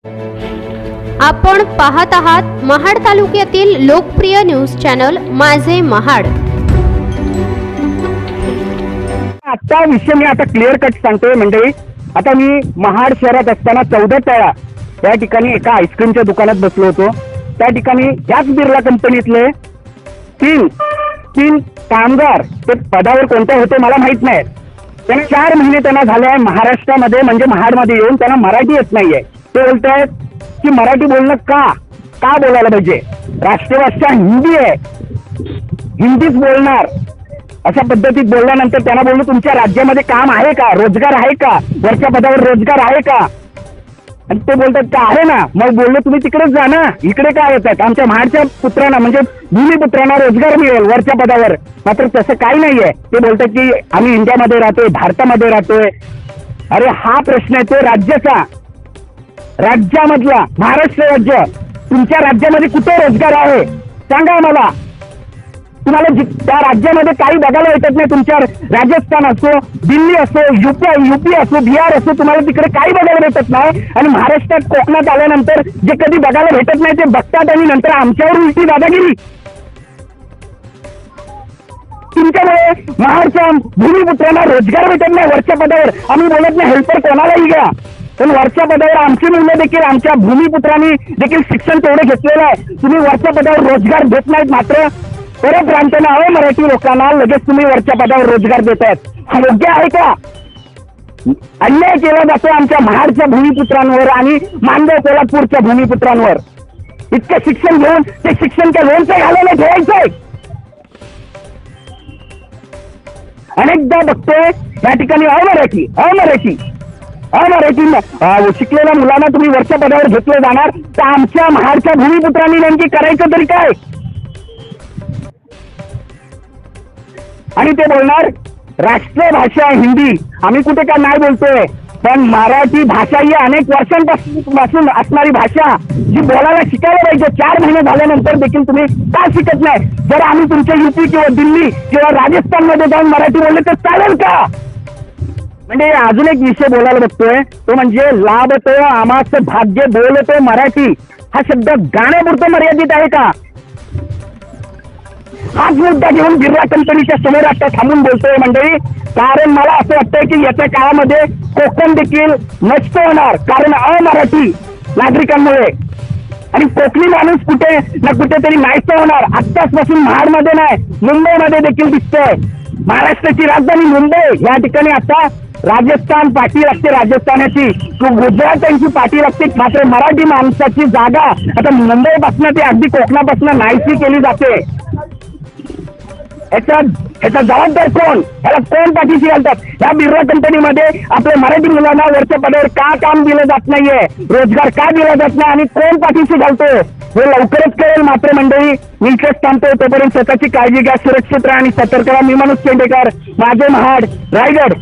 आपण पाहत आहात महाड तालुक्यातील लोकप्रिय न्यूज चॅनल माझे महाड। आता विषय मी आता क्लिअर कट सांगतोय मंडळी। आता मी महाड शहरात असताना 14 तळा या ठिकाणी एका आईस्क्रीमच्या दुकानात बसलो होतो। त्या ठिकाणी याच बिर्ला कंपनीतले तीन कामगार ते पदावर कोणते होते मला माहित नाही। त्यांना 4 महिने त्यांना झाले आहे महाराष्ट्रामध्ये म्हणजे महाडमध्ये येऊन त्यांना मराठी येत नाहीये। ते बोलतायत की मराठी बोलणं का बोलायला पाहिजे, राष्ट्रभाषा हिंदी आहे, हिंदीच बोलणार अशा पद्धतीत बोलल्यानंतर त्यांना बोललो तुमच्या राज्यामध्ये काम आहे का, रोजगार आहे का, वरच्या पदावर रोजगार आहे का? आणि ते बोलतात का आहे ना। मग बोललो तुम्ही तिकडेच जा ना, इकडे काय येतात? आमच्या महाडच्या पुत्रांना म्हणजे भूमिपुत्रांना रोजगार मिळेल वरच्या पदावर। मात्र तसं काही नाहीये। ते बोलतात की आम्ही इंडियामध्ये राहतोय, भारतामध्ये राहतोय। अरे हा प्रश्न आहे तो राज्याचा, राज्यामधला महाराष्ट्र राज्य। तुमच्या राज्यामध्ये कुठे रोजगार आहे सांगा मला। तुम्हाला त्या राज्यामध्ये काही बघायला भेटत नाही। तुमच्या राजस्थान असो, दिल्ली असो, यूपी असो, बिहार असो, तुम्हाला तिकडे काही बघायला भेटत नाही। आणि महाराष्ट्रात कोकणात आल्यानंतर जे कधी बघायला भेटत नाही ते बघतात आणि नंतर आमच्यावर उलटी दादागिरी। तुमच्यामुळे महाडच्या भूमिपुत्रांना रोजगार भेटत नाही वरच्या पदावर। आम्ही बोलत नाही हेल्पर कोणालाही घ्या, पण वरच्या पदावर आमची मुलं देखील, आमच्या भूमिपुत्रांनी देखील शिक्षण तेवढे घेतलेलं आहे। तुम्ही वरच्या पदावर रोजगार देत नाहीत, मात्र परप्रांतांना मराठी लोकांना लगेच तुम्ही वरच्या पदावर रोजगार देतायत। हा योग्य आहे का? अन्याय केला जातो आमच्या महाडच्या भूमिपुत्रांवर आणि मानगाव कोल्हापूरच्या भूमिपुत्रांवर। इतकं शिक्षण घेऊन ते शिक्षण त्या लोणचं घालायला ठेवायचंय। अनेकदा बघतोय या ठिकाणी अमराठी शिकलेल्या मुलांना तुम्ही वरच्या पदावर घेतलं जाणार, तर आमच्या महाडच्या भूमिपुत्रांनी नेमकी करायचं तरी काय? आणि ते बोलणार राष्ट्रभाषा हिंदी। आम्ही कुठे काय नाही बोलतोय, पण मराठी भाषा ही अनेक वर्षांपासून असणारी भाषा जी बोलायला शिकायला पाहिजे। 4 महिने झाल्यानंतर देखील तुम्ही का शिकत नाही? जर आम्ही तुमच्या यूपी किंवा दिल्ली किंवा राजस्थानमध्ये जाऊन मराठी बोलले तर चालेल का? म्हणजे अजून एक विषय बोलायला बघतोय तो म्हणजे लाभतो आमाचं भाग्य बोलतो मराठी। हा शब्द गाण्यापुरतं मर्यादित आहे का? हाच मुद्दा घेऊन बिर्ला कंपनीच्या समोर आता थांबून बोलतोय मंडळी। कारण मला असं वाटतंय की येत्या काळामध्ये कोकण देखील नष्ट होणार, कारण अमराठी नागरिकांमुळे। आणि कोकणी माणूस कुठे ना कुठेतरी नाहीसं होणार। आत्ताचपासून महाडमध्ये नाही, मुंबईमध्ये देखील दिसतंय। महाराष्ट्राची राजधानी मुंबई या ठिकाणी आता राजस्थान पाठी लागते, राजस्थानाची गुजरातांची पाठी लागते, मात्र मराठी माणसाची जागा आता मुंबईपासून ते अगदी कोकणापासून नाहीशी केली जाते। याचा जबाबदार कोण? याला कोण पाठीशी घालतात? या बिर्ला कंपनीमध्ये आपल्या मराठी मुलांना वरच्या पदावर का काम दिलं जात नाहीये, रोजगार का दिला जात नाही आणि कोण पाठीशी घालतो हे लवकरच कळेल। मात्र मंडळी मी इथेच थांबतो, तोपर्यंत स्वतःची काळजी घ्या, सुरक्षित राहा आणि सतर्क राहा। मी मनोज चेंडेकर, माझे महाड, रायगड।